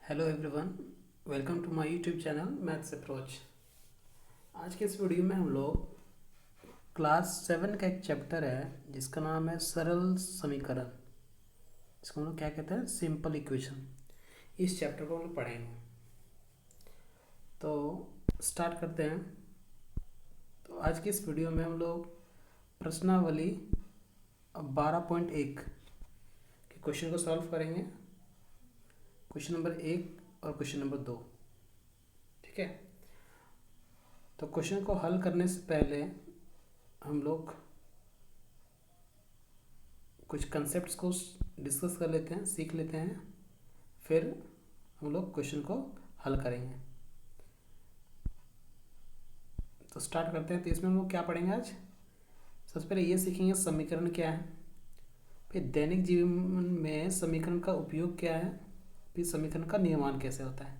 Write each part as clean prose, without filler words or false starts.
Hello everyone, welcome to my YouTube channel maths approach. आज के इस वीडियो में हम लोग क्लास 7 का एक चैप्टर है जिसका नाम है सरल समीकरण। इसको हम लोग क्या कहते हैं? Simple equation. इस चैप्टर को हम लोग पढ़ेंगे। तो स्टार्ट करते हैं। तो आज की इस वीडियो में हम लोग प्रश्नावली 12.1 के क्वेश्चन को सॉल्व करेंगे। क्वेश्चन नंबर 1 और क्वेश्चन नंबर 2। ठीक है। तो क्वेश्चन को हल करने से पहले हम लोग कुछ कंसेप्ट्स को डिस्कस कर लेते हैं, सीख लेते हैं, फिर हम लोग क्वेश्चन को हल करेंगे। तो स्टार्ट करते हैं। तो इसमें हम लोग क्या पढ़ेंगे आज? सबसे पहले ये सीखेंगे समीकरण क्या है, फिर दैनिक जीवन में समीकरण का उपयोग क्या है, फिर समीकरण का निर्माण कैसे होता है।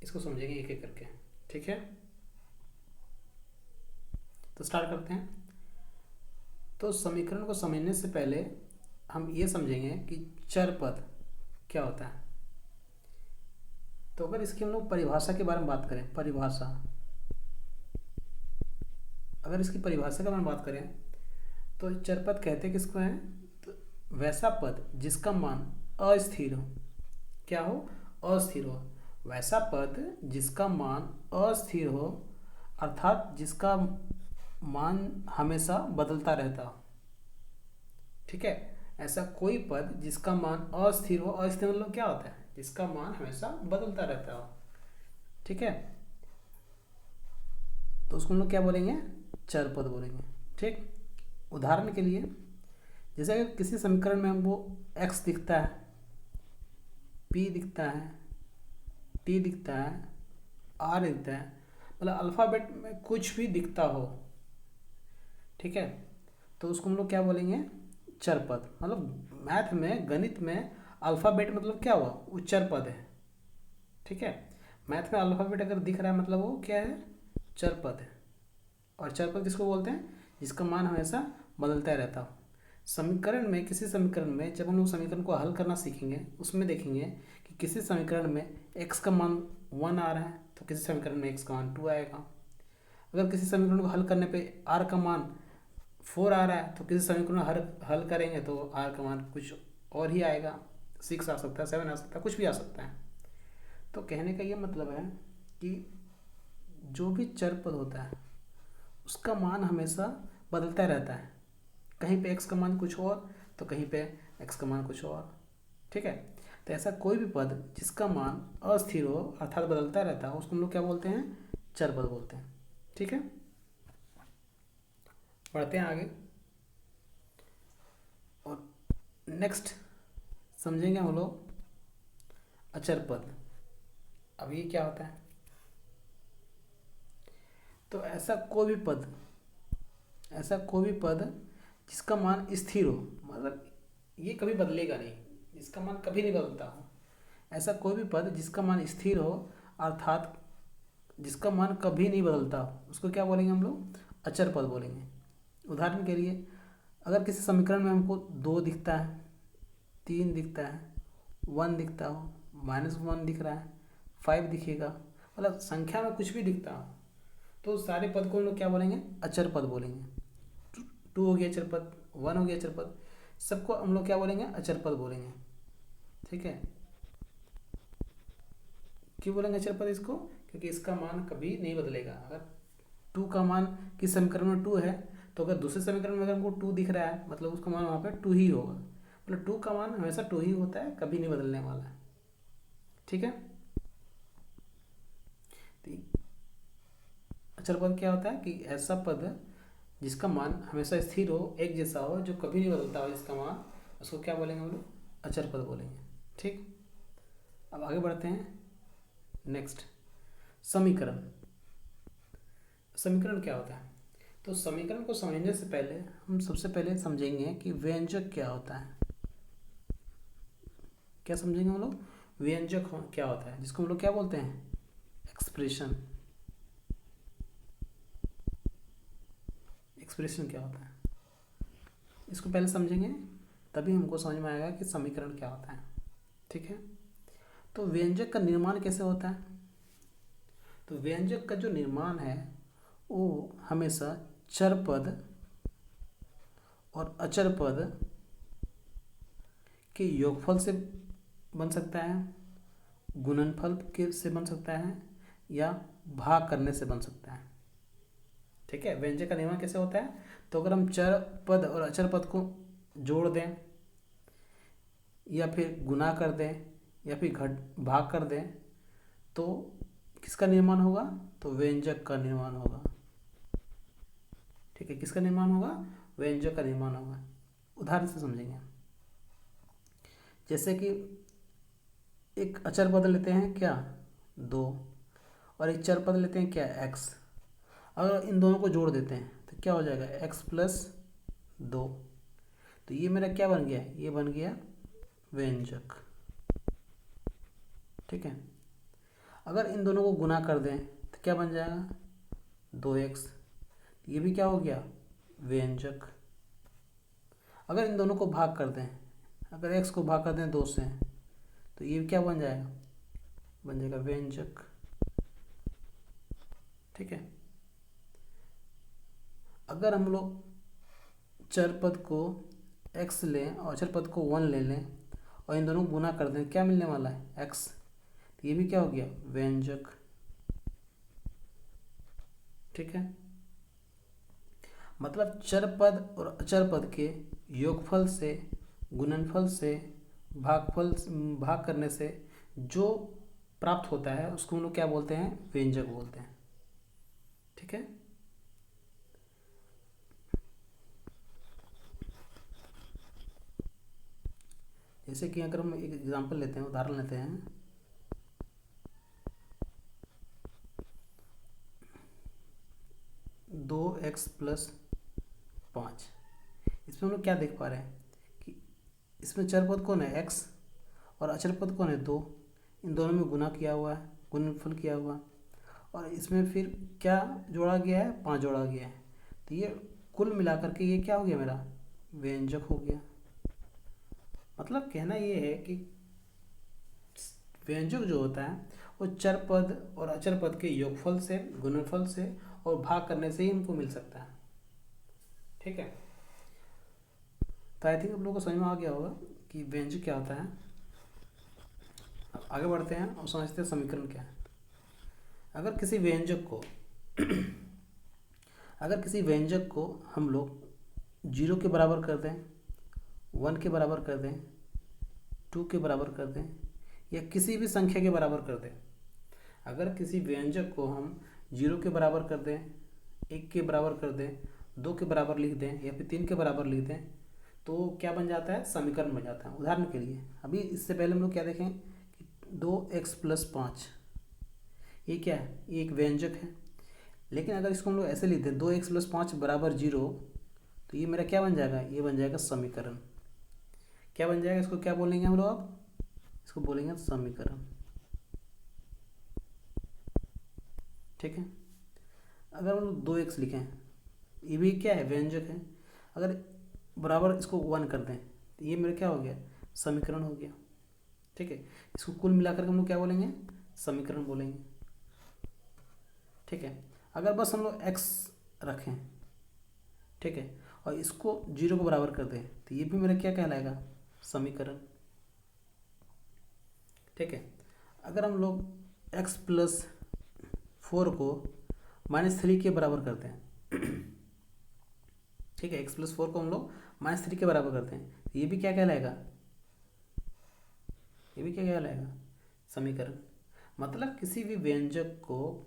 इसको समझेंगे एक एक करके। ठीक है। तो स्टार्ट करते हैं। तो समीकरण को समझने से पहले हम ये समझेंगे कि चर पद क्या होता है। तो अगर इसकी हम लोग परिभाषा के बारे में बात करें, अगर इसकी परिभाषा के बारे में बात करें तो चर पद कहते किसको हैं? तो वैसा पद जिसका मान अस्थिर हो। क्या हो? अस्थिर हो। वैसा पद जिसका मान अस्थिर हो, अर्थात जिसका मान हमेशा बदलता रहता हो। ठीक है। ऐसा कोई पद जिसका मान अस्थिर हो, अस्थिर मतलब क्या होता है? जिसका मान हमेशा बदलता रहता हो। ठीक है। तो उसको हम लोग क्या बोलेंगे? चर पद बोलेंगे। ठीक। उदाहरण के लिए, जैसे अगर किसी समीकरण में हमको x दिखता है, p दिखता है, t दिखता है, r दिखता है, मतलब अल्फ़ाबेट में कुछ भी दिखता हो। ठीक है। तो उसको हम लोग क्या बोलेंगे? चर पद। मतलब मैथ में, गणित में अल्फ़ाबेट मतलब क्या हुआ? वो चर पद है। ठीक है। मैथ में अल्फ़ाबेट अगर दिख रहा है मतलब वो क्या है? चर पद है। और चर पद किसको बोलते हैं? जिसका मान हमेशा बदलता रहता हो। समीकरण में, किसी समीकरण में जब हम लोग समीकरण को हल करना सीखेंगे, उसमें देखेंगे कि किसी समीकरण में x का मान 1 आ रहा है तो किसी समीकरण में x का मान 2 आएगा। अगर किसी समीकरण को हल करने पे r का मान 4 आ रहा है तो किसी समीकरण को हल करेंगे तो r का मान कुछ और ही आएगा। 6 आ सकता है, 7 आ सकता है, कुछ भी आ सकता है। तो कहने का ये मतलब है कि जो भी चर पद होता है उसका मान हमेशा बदलता रहता है। कहीं पे x का मान कुछ और तो कहीं पे x का मान कुछ और। ठीक है। तो ऐसा कोई भी पद जिसका मान अस्थिर हो, अर्थात बदलता रहता है, उसको हम लोग क्या बोलते हैं? चर पद बोलते हैं। ठीक है। बढ़ते हैं आगे और नेक्स्ट समझेंगे हम लोग अचर पद। अब ये क्या होता है? तो ऐसा कोई भी पद जिसका मान स्थिर हो, मतलब ये कभी बदलेगा नहीं, जिसका मान कभी नहीं बदलता हो। ऐसा कोई भी पद जिसका मान स्थिर हो, अर्थात जिसका मान कभी नहीं बदलता हो, उसको क्या बोलेंगे हम लोग? अचर पद बोलेंगे। उदाहरण के लिए, अगर किसी समीकरण में हमको 2 दिखता है, 3 दिखता है, 1 दिखता हो, -1 दिख रहा है, 5 दिखेगा, मतलब संख्या में कुछ भी दिखता हो, तो सारे पद को हम लोग क्या बोलेंगे? अचर पद बोलेंगे। 2 हो गया अचर पद, 1 हो गया अचर पद, सबको हम लोग क्या बोलेंगे? अचर पद बोलेंगे। ठीक है। क्यों बोलेंगे अचर पद इसको? क्योंकि इसका मान कभी नहीं बदलेगा। अगर 2 का मान किस समीकरण में 2 है तो अगर दूसरे समीकरण में अगर हमको 2 दिख रहा है मतलब उसका मान वहाँ पे 2 ही होगा। मतलब 2 का मान हमेशा 2 ही होता है, कभी नहीं बदलने वाला है। ठीक है। तो अचर पद क्या होता है? कि ऐसा पद जिसका मान हमेशा स्थिर हो, एक जैसा हो, जो कभी नहीं बदलता हो जिसका मान, उसको क्या बोलेंगे हम लोग? अचर पद बोलेंगे। ठीक। अब आगे बढ़ते हैं। नेक्स्ट, समीकरण। समीकरण क्या होता है? तो समीकरण को समझने से पहले हम सबसे पहले समझेंगे कि व्यंजक क्या होता है। क्या समझेंगे हम लोग? व्यंजक क्या होता है, जिसको हम लोग क्या बोलते हैं? एक्सप्रेशन। एक्सप्रेशन क्या होता है, इसको पहले समझेंगे, तभी हमको समझ में आएगा कि समीकरण क्या होता है। ठीक है। तो व्यंजक का निर्माण कैसे होता है? तो व्यंजक का जो निर्माण है वो हमेशा चर पद और अचर पद के योगफल से बन सकता है, गुणनफल के से बन सकता है, या भाग करने से बन सकता है। ठीक है। व्यंजक का निर्माण कैसे होता है? तो अगर हम चर पद और अचर पद को जोड़ दें या फिर गुना कर दें या फिर घट भाग कर दें तो किसका निर्माण होगा? तो व्यंजक का निर्माण होगा। ठीक है। किसका निर्माण होगा? व्यंजक का निर्माण होगा। उदाहरण से समझेंगे। जैसे कि एक अचर पद लेते हैं क्या? 2, और एक चर पद लेते हैं क्या? x। अगर इन दोनों को जोड़ देते हैं तो क्या हो जाएगा? x+2। तो ये मेरा क्या बन गया? ये बन गया व्यंजक। ठीक है। अगर इन दोनों को गुना कर दें तो क्या बन जाएगा? 2x। ये भी क्या हो गया? व्यंजक। अगर इन दोनों को भाग कर दें, अगर x को भाग कर दें 2 से, तो ये क्या बन जाएगा? बन जाएगा व्यंजक। ठीक है। अगर हम लोग चर पद को x लें और अचर पद को 1 ले लें और इन दोनों को गुना कर दें, क्या मिलने वाला है? x। तो ये भी क्या हो गया? व्यंजक। ठीक है। मतलब चर पद और अचर पद के योगफल से, गुणनफल से, भाग करने से जो प्राप्त होता है उसको हम लोग क्या बोलते हैं? व्यंजक बोलते हैं। ठीक है। जैसे कि अगर हम एक एग्जांपल लेते हैं, उदाहरण लेते हैं, 2x+5। इसमें हम लोग क्या देख पा रहे हैं कि इसमें चर पद कौन है? x, और अचर पद कौन है? 2। इन दोनों में गुना किया हुआ है, गुणनफल किया हुआ है, और इसमें फिर क्या जोड़ा गया है? 5 जोड़ा गया है। तो ये कुल मिलाकर के ये क्या हो गया? मेरा व्यंजक हो गया। मतलब कहना ये है कि व्यंजक जो होता है वो चर पद और अचर पद के योगफल से, गुणनफल से और भाग करने से ही इनको मिल सकता है। ठीक है। तो आई थिंक आप लोगों को समझ में आ गया होगा कि व्यंजक क्या होता है। अब आगे बढ़ते हैं और समझते हैं समीकरण क्या है। अगर किसी व्यंजक को हम लोग 0 के बराबर कर दें, 1 के बराबर कर दें, 2 के बराबर कर दें, या किसी भी संख्या के बराबर कर दें, अगर किसी व्यंजक को हम 0 के बराबर कर दें, 1 के बराबर कर दें, 2 के बराबर लिख दें, या फिर 3 के बराबर लिख दें, तो क्या बन जाता है? समीकरण बन जाता है। उदाहरण के लिए अभी इससे पहले हम लोग क्या देखें कि 2x+5, ये क्या है? ये एक व्यंजक है। लेकिन अगर इसको हम लोग ऐसे लिख दें 2x+5 बराबर 0, तो ये मेरा क्या बन जाएगा? ये बन जाएगा समीकरण। क्या बन जाएगा? इसको क्या बोलेंगे हम लोग? अब इसको बोलेंगे समीकरण। ठीक है। अगर हम लोग 2x लिखें, ये भी क्या है? व्यंजक है। अगर बराबर इसको 1 कर दें तो ये मेरा क्या हो गया? समीकरण हो गया। ठीक है। इसको कुल मिलाकर हम लोग क्या बोलेंगे? समीकरण बोलेंगे। ठीक है। अगर बस हम लोग x रखें, ठीक है, और इसको 0 को बराबर कर दें तो ये भी मेरा क्या कहलाएगा? समीकरण। ठीक है। अगर हम लोग x+4 को -3 के बराबर करते हैं, ठीक है, x+4 को हम लोग -3 के बराबर करते हैं, ये भी क्या कहलाएगा? ये भी क्या कहलाएगा? समीकरण। मतलब किसी भी व्यंजक को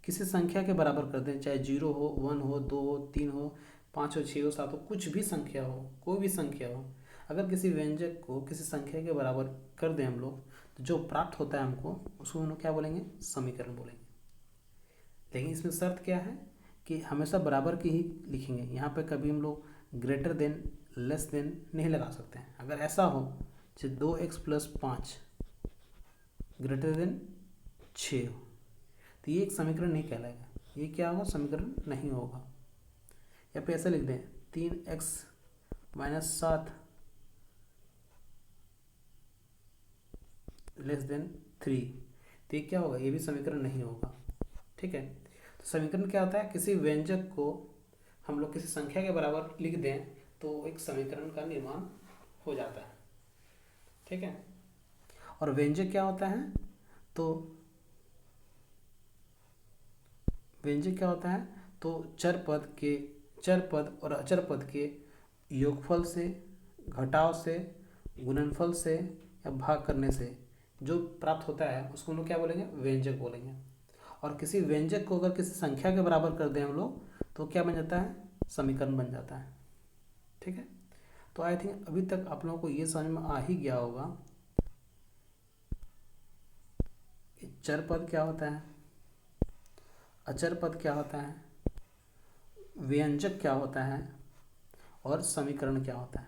किसी संख्या के बराबर कर दें, चाहे 0 हो, 1 हो, 2 हो, 3 हो, 5 हो, 6 हो, 7 हो, कुछ भी संख्या हो, कोई भी संख्या हो, अगर किसी व्यंजक को किसी संख्या के बराबर कर दें हम लोग, तो जो प्राप्त होता है हमको, उसको हम लोग क्या बोलेंगे? समीकरण बोलेंगे। लेकिन इसमें शर्त क्या है कि हमेशा बराबर की ही लिखेंगे। यहाँ पे कभी हम लोग ग्रेटर देन, लेस देन नहीं लगा सकते हैं। अगर ऐसा हो जैसे 2x+5 ग्रेटर देन 6 हो, तो ये एक समीकरण नहीं कहलाएगा। ये क्या होगा? समीकरण नहीं होगा। या फिर ऐसे लिख दें 3x-7 लेस देन 3, तो ये क्या होगा, ये भी समीकरण नहीं होगा। ठीक है, तो समीकरण क्या होता है, किसी व्यंजक को हम लोग किसी संख्या के बराबर लिख दें तो एक समीकरण का निर्माण हो जाता है। ठीक है, और व्यंजक क्या होता है, तो व्यंजक क्या होता है, तो चर पद और अचर पद के योगफल से, घटाव से, गुणनफल से या भाग करने से जो प्राप्त होता है उसको हम लोग क्या बोलेंगे, व्यंजक बोलेंगे। और किसी व्यंजक को अगर किसी संख्या के बराबर कर दें हम लोग तो क्या बन जाता है, समीकरण बन जाता है। ठीक है, तो आई थिंक अभी तक आप लोगों को ये समझ में आ ही गया होगा कि चर पद क्या होता है, अचर पद क्या होता है, व्यंजक क्या होता है और समीकरण क्या होता है।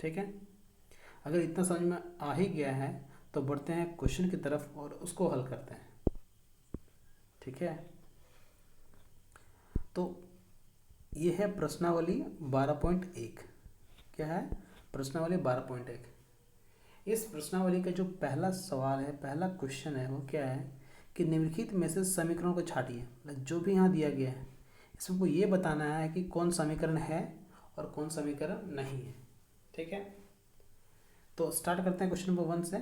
ठीक है, अगर इतना समझ में आ ही गया है तो बढ़ते हैं क्वेश्चन की तरफ और उसको हल करते हैं। ठीक है, तो ये है प्रश्नावली 12.1। क्या है, प्रश्नावली 12.1। इस प्रश्नावली का जो पहला सवाल है, पहला क्वेश्चन है, वो क्या है कि निम्नलिखित में से समीकरणों को छांटिए। मतलब जो भी यहाँ दिया गया है इसमें को ये बताना है कि कौन समीकरण है और कौन समीकरण नहीं है। ठीक है, तो स्टार्ट करते हैं क्वेश्चन नंबर 1 से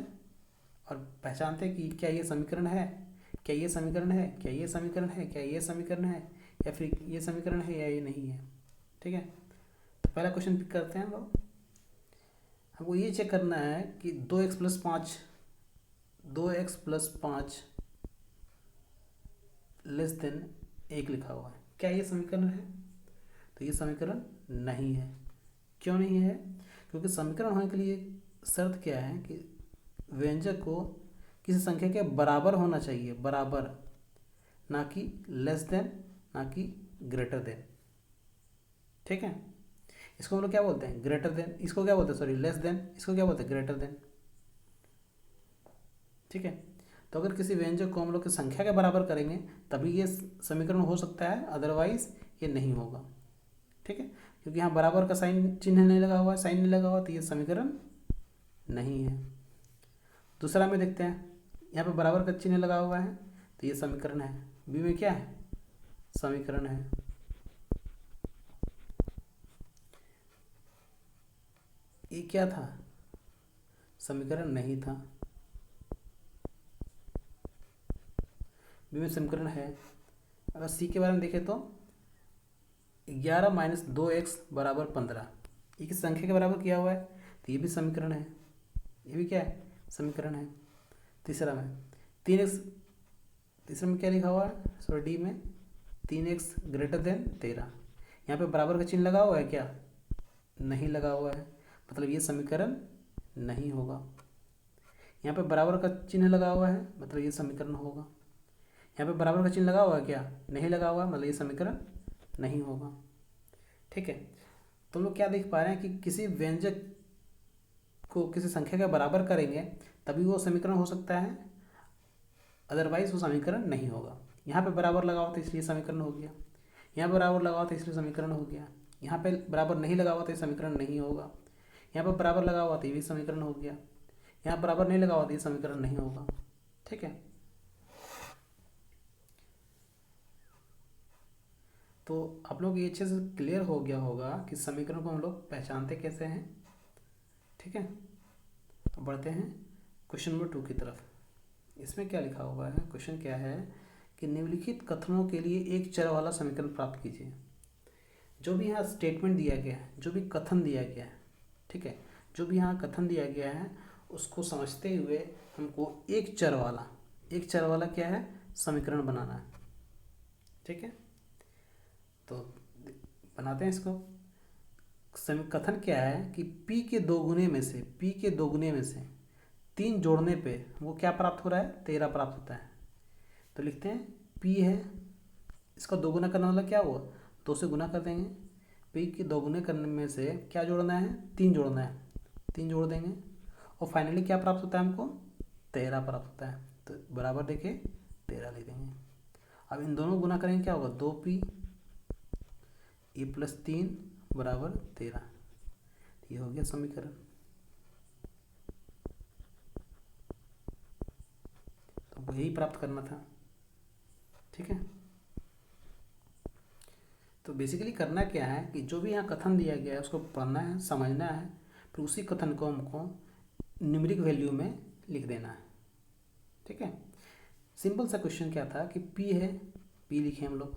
और पहचानते हैं कि क्या ये समीकरण है, क्या ये समीकरण है, क्या ये समीकरण है, क्या ये समीकरण है, या फिर ये समीकरण है या ये नहीं है। ठीक है, तो पहला क्वेश्चन पिक करते हैं हम लोग। हमको ये चेक करना है कि 2x+5 लेस देन 1 लिखा हुआ है, क्या ये समीकरण है, तो ये समीकरण नहीं है। क्यों नहीं है, क्योंकि समीकरण होने के लिए शर्त क्या है कि व्यंजक को किसी संख्या के बराबर होना चाहिए, बराबर, ना कि लेस देन, ना कि ग्रेटर देन। ठीक है, इसको हम लोग क्या बोलते हैं, ग्रेटर देन, इसको क्या बोलते हैं, सॉरी लेस देन, इसको क्या बोलते हैं, ग्रेटर देन। ठीक है, तो अगर किसी व्यंजक को हम लोग की संख्या के बराबर करेंगे तभी ये समीकरण हो सकता है, अदरवाइज ये नहीं होगा। ठीक है, क्योंकि यहाँ बराबर का साइन चिन्ह नहीं लगा हुआ है, साइन नहीं लगा हुआ, तो ये समीकरण नहीं है। दूसरा में देखते हैं, यहाँ पे बराबर का चिन्ह लगा हुआ है तो ये समीकरण है। बी में क्या है, समीकरण है। ये क्या था, समीकरण नहीं था। बी में समीकरण है। अगर सी के बारे में देखें तो 11 - 2x = 15, ये किस संख्या के बराबर किया हुआ है, तो ये भी समीकरण है, ये भी क्या है, समीकरण है। तीसरा में 3x, तीसरे में क्या लिखा हुआ है, सॉरी डी में 3x > 13, यहाँ पे बराबर का चिन्ह लगा हुआ है क्या, नहीं लगा हुआ है, मतलब ये समीकरण नहीं होगा। यहाँ पे बराबर का चिन्ह लगा हुआ है, मतलब ये समीकरण होगा। यहाँ पे बराबर का चिन्ह लगा हुआ है क्या, नहीं लगा हुआ, मतलब ये समीकरण नहीं होगा। ठीक है, तो हम लोग क्या देख पा रहे हैं कि किसी व्यंजक को किसी संख्या के बराबर करेंगे तभी वो समीकरण हो सकता है, अदरवाइज वो समीकरण नहीं होगा। यहाँ पे बराबर लगा हुआ था इसलिए समीकरण हो गया, यहाँ पे बराबर लगा हुआ था इसलिए समीकरण हो गया, यहाँ पे बराबर नहीं लगा हुआ था समीकरण नहीं होगा, यहाँ पे बराबर लगा हुआ था ये भी समीकरण हो गया, यहाँ बराबर नहीं लगा हुआ था ये समीकरण नहीं होगा। ठीक है, तो आप लोग ये अच्छे से क्लियर हो गया होगा कि समीकरण को हम लोग पहचानते कैसे हैं। ठीक है, अब बढ़ते हैं क्वेश्चन नंबर 2 की तरफ। इसमें क्या लिखा हुआ है, क्वेश्चन क्या है कि निम्नलिखित कथनों के लिए एक चर वाला समीकरण प्राप्त कीजिए। जो भी यहाँ स्टेटमेंट दिया गया है, जो भी कथन दिया गया है, ठीक है, जो भी यहाँ कथन दिया गया है उसको समझते हुए हमको एक चर वाला क्या है, समीकरण बनाना है। ठीक है, तो बनाते हैं इसको। कथन क्या है कि p के दोगुने में से 3 जोड़ने पे वो क्या प्राप्त हो रहा है, 13 प्राप्त होता है। तो लिखते हैं p है, इसका दोगुना करने वाला क्या हुआ, 2 से गुना कर देंगे। p के दोगुने करने में से क्या जोड़ना है, 3 जोड़ना है, 3 जोड़ देंगे और फाइनली क्या प्राप्त होता है हमको, 13 प्राप्त होता है। तो बराबर देके 13 लिख देंगे। अब इन दोनों गुना करेंगे क्या होगा, 2p e + 3 = 13। ये हो गया समीकरण। वही प्राप्त करना था। ठीक है, तो बेसिकली करना क्या है कि जो भी यहाँ कथन दिया गया है उसको पढ़ना है, समझना है, फिर उसी कथन को हमको न्यूमेरिक वैल्यू में लिख देना है। ठीक है, सिंपल सा क्वेश्चन क्या था कि P है, P लिखे हम लोग,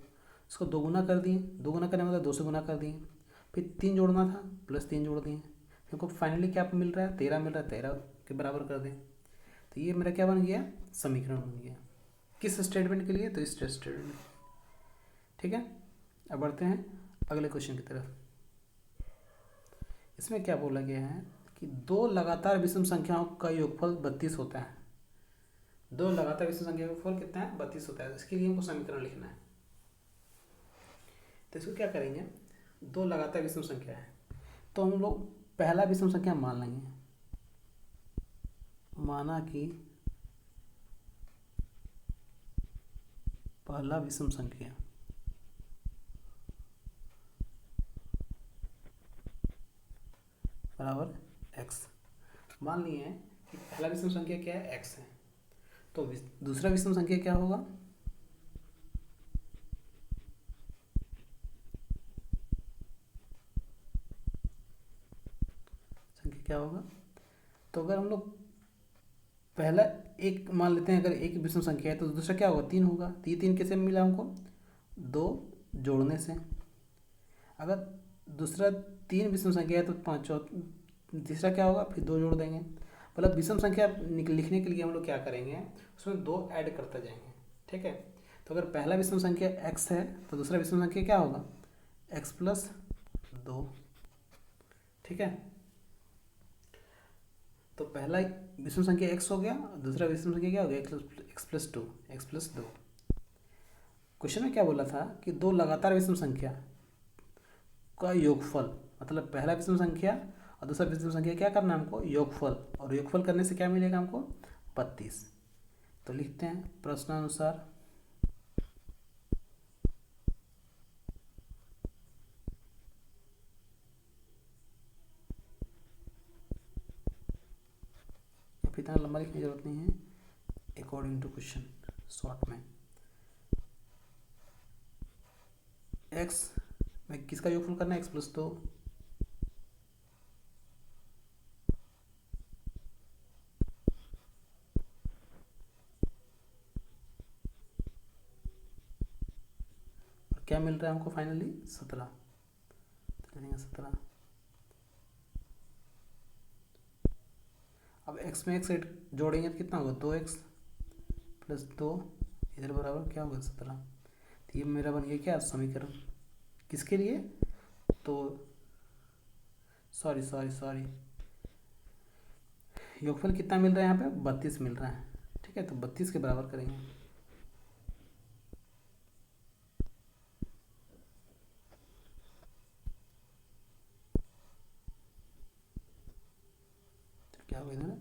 उसको 2 गुना कर दिए, 2 गुना करने मतलब 2 से गुना कर दिए, फिर 3 जोड़ना था, +3 जोड़ दिए, हमको फाइनली क्या मिल रहा है, 13 मिल रहा है, 13 के बराबर कर दें। तो ये मेरा क्या बन गया, समीकरण बन गया। किस स्टेटमेंट के लिए, तो इस स्टेटमेंट। ठीक है, अब बढ़ते हैं अगले क्वेश्चन की तरफ। इसमें क्या बोला गया है कि 2 लगातार विषम संख्याओं का योगफल 32 होता है। 2 लगातार विषम संख्या का योगफल कितना है, 32 होता है। इसके लिए हमको समीकरण लिखना है। तो इसको क्या करेंगे, 2 लगातार विषम संख्या है, तो हम लोग पहला विषम संख्या मान लेंगे। माना कि पहला विषम संख्या बराबर x। मान लिए कि पहला विषम संख्या क्या है, x है, तो दूसरा विषम संख्या क्या होगा, संख्या क्या होगा। तो अगर हम लोग पहला एक मान लेते हैं, अगर एक विषम संख्या है तो दूसरा क्या होगा, 3 होगा। तो ये 3 कैसे मिला हमको, 2 जोड़ने से। अगर दूसरा 3 विषम संख्या है तो 5 तीसरा क्या होगा, फिर 2 जोड़ देंगे। मतलब विषम संख्या लिखने के लिए हम लोग क्या करेंगे, उसमें 2 ऐड करते जाएंगे। ठीक है, तो अगर पहला विषम संख्या x है तो दूसरा विषम संख्या क्या होगा, x + 2। ठीक है, तो पहला विषम संख्या x हो गया, दूसरा विषम संख्या क्या हो गया, x + 2, x + 2। क्वेश्चन में क्या बोला था कि 2 लगातार विषम संख्या का योगफल, मतलब पहला विषम संख्या और दूसरा विषम संख्या क्या करना है हमको, योगफल, और योगफल करने से क्या मिलेगा हमको, 32। तो लिखते हैं प्रश्नानुसार इतना लंबा लिखने की जरूरत नहीं है, अकॉर्डिंग टू क्वेश्चन शॉर्ट में। x में किसका योगफल करना है, x + 2। और क्या मिल रहा है हमको फाइनली, 17। 17। अब x में x जोड़ेंगे तो कितना होगा, 2x + 2, इधर बराबर क्या होगा, 17। तो ये मेरा बन गया क्या, समीकरण। किसके लिए, तो सॉरी योगफल कितना मिल रहा है यहाँ पे, 32 मिल रहा है। ठीक है, तो 32 के बराबर करेंगे। तो क्या होगा इधर,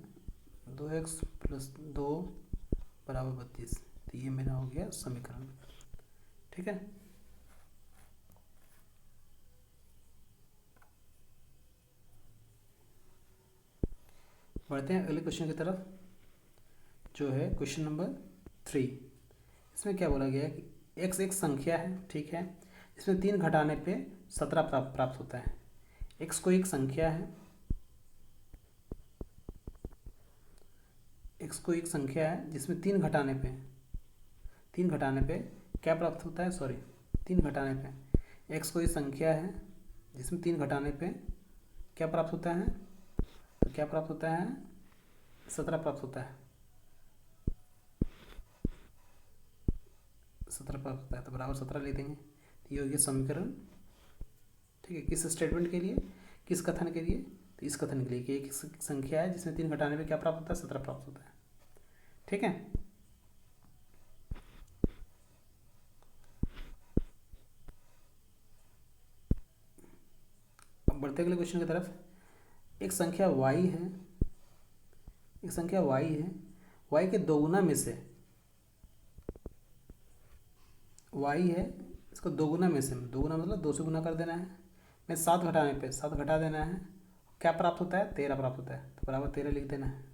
2x + 2 = 32। तो ये मेरा हो गया समीकरण। ठीक है, बढ़ते हैं अगले क्वेश्चन की तरफ, जो है क्वेश्चन नंबर 3। इसमें क्या बोला गया है कि x एक संख्या है, ठीक है, इसमें 3 घटाने पे 17 प्राप्त होता है। x को एक संख्या है, x को एक संख्या है जिसमें 3 घटाने पे क्या प्राप्त होता है, 3 घटाने पे x कोई संख्या है जिसमें 3 घटाने पे क्या प्राप्त होता है, तो क्या प्राप्त होता है, 17 प्राप्त होता है। 17 प्राप्त होता है, तो बराबर 17 ले देंगे। तो ये हो गया समीकरण। ठीक है, किस स्टेटमेंट के लिए, किस कथन के लिए, तो इस कथन के लिए कि एक संख्या है जिसमें 3 घटाने पे क्या प्राप्त होता है, 17 प्राप्त होता है। ठीक है, अब बढ़ते अगले क्वेश्चन की तरफ। एक संख्या y है, y के दोगुना में से y है, इसको दोगुना में से, दोगुना मतलब 2 से गुना कर देना है, मैं 7 घटाने पे 7 घटा देना है, क्या प्राप्त होता है, 13 प्राप्त होता है। तो बराबर 13 लिख देना है।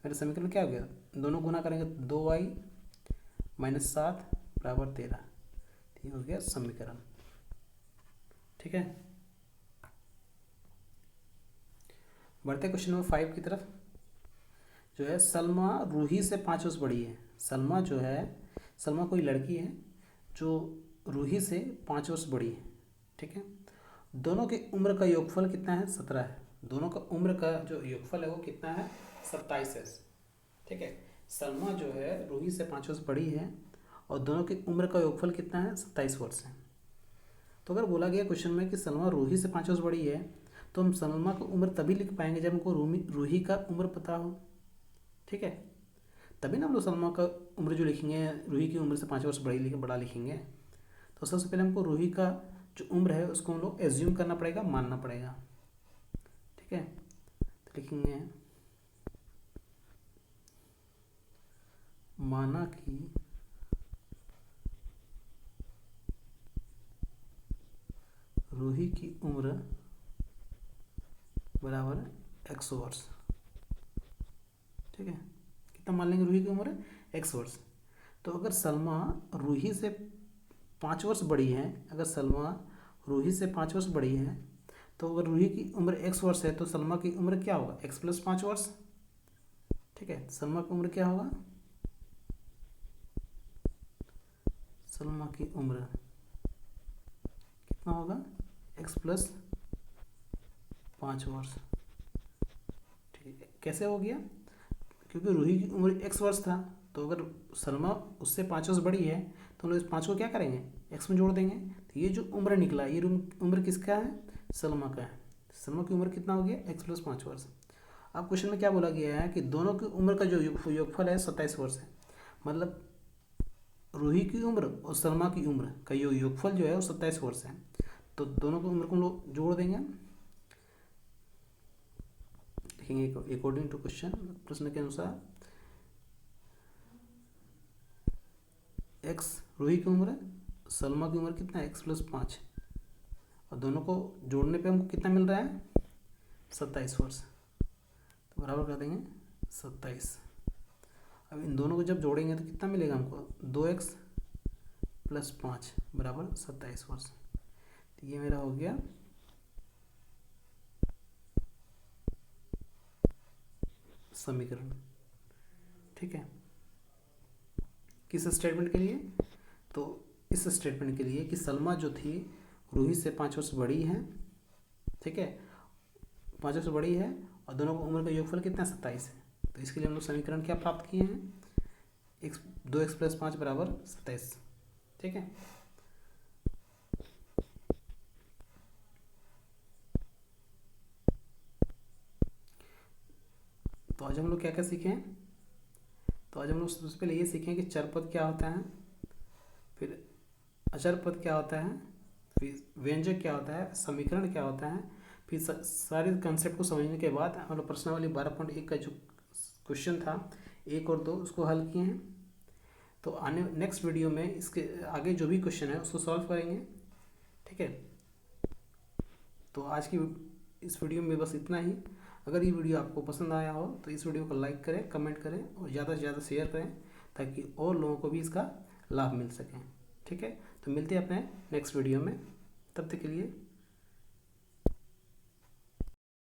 मेरा समीकरण क्या हो गया, दोनों गुना करेंगे तो 2y -7 बराबर 13। ये हो गया समीकरण। ठीक है, बढ़ते क्वेश्चन नंबर 5 की तरफ। जो है सलमा रूही से 5 वर्ष बड़ी है। सलमा जो है, सलमा कोई लड़की है जो रूही से 5 वर्ष बड़ी है। ठीक है, दोनों की उम्र का योगफल कितना है? 17 है। दोनों का उम्र का जो योगफल है वो कितना है? 27 है। ठीक है, सलमा जो है रूही से 5 वर्ष बड़ी है और दोनों की उम्र का योगफल कितना है? 27 वर्ष है। तो अगर बोला गया क्वेश्चन में कि सलमा रूही से 5 वर्ष बड़ी है, तो हम सलमा की उम्र तभी लिख पाएंगे जब हमको रूही का उम्र पता हो। ठीक है, तभी ना हम लोग सलमा का उम्र जो लिखेंगे रूही की उम्र से 5 वर्ष बड़ा लिखेंगे। तो सबसे पहले हमको रूही का जो उम्र है उसको हम लोग एज्यूम करना पड़ेगा, मानना पड़ेगा। ठीक है, तो लिखेंगे माना कि रूही की उम्र बराबर 100 वर्ष। ठीक है, कितना मान लेंगे रूही की उम्र? 100 वर्ष। तो अगर सलमा रूही से 5 वर्ष बड़ी है, अगर सलमा रूही से 5 वर्ष बड़ी है, तो अगर रूही की उम्र 100 वर्ष है तो सलमा की उम्र क्या होगा? x + 5 वर्ष। ठीक है, सलमा की उम्र क्या होगा? सलमा की उम्र कितना होगा? x + 5 वर्ष। ठीक है, कैसे हो गया? क्योंकि रूही की उम्र 100 वर्ष था, तो अगर सलमा उससे 5 वर्ष बड़ी है तो हम लोग इस 5 को क्या करेंगे? x में जोड़ देंगे। तो ये जो उम्र निकला, ये उम्र किसका है? सलमा का है। सलमा की उम्र कितना हो गया? x + 5 वर्ष। अब क्वेश्चन में क्या बोला गया है कि दोनों की उम्र का जो योगफल है 27 वर्ष है। मतलब रूही की उम्र और सलमा की उम्र का योगफल जो है वो 27 वर्ष है। तो दोनों की उम्र को हम लोग जोड़ देंगे, लिखेंगे अकॉर्डिंग टू क्वेश्चन, प्रश्न के अनुसार x रूही की उम्र, सलमा की उम्र कितना है? x + 5, और दोनों को जोड़ने पे हमको कितना मिल रहा है? 27 वर्ष। तो बराबर कर देंगे 27। अब इन दोनों को जब जोड़ेंगे तो कितना मिलेगा हमको? 2x + 5 बराबर 27 वर्ष। तो ये मेरा हो गया समीकरण। ठीक है, किस स्टेटमेंट के लिए? तो इस स्टेटमेंट के लिए कि सलमा जो थी रूही से 5 वर्ष बड़ी है। ठीक है, 5 वर्ष बड़ी है और दोनों को उम्र का योगफल कितना? 27 है। तो इसके लिए हम लोग समीकरण क्या प्राप्त किए हैं? 2x + 5 बराबर 27। ठीक है, तो आज हम लोग क्या क्या सीखे हैं? तो आज हम लोग सबसे पहले ये सीखें कि चर पद क्या होता है, फिर अचर पद क्या होता है, फिर व्यंजक क्या होता है, समीकरण क्या होता है। फिर सारे कंसेप्ट को समझने के बाद हम लोग प्रश्नावली 12.1 का जो क्वेश्चन था 1 और 2 उसको हल किए हैं। तो आने नेक्स्ट वीडियो में इसके आगे जो भी क्वेश्चन है उसको सॉल्व करेंगे। ठीक है, तो आज की इस वीडियो में बस इतना ही। अगर ये वीडियो आपको पसंद आया हो तो इस वीडियो को लाइक करें, कमेंट करें और ज़्यादा से ज़्यादा शेयर करें ताकि और लोगों को भी इसका लाभ मिल सके। ठीक है, तो मिलते हैं अपने नेक्स्ट वीडियो में, तब तक के लिए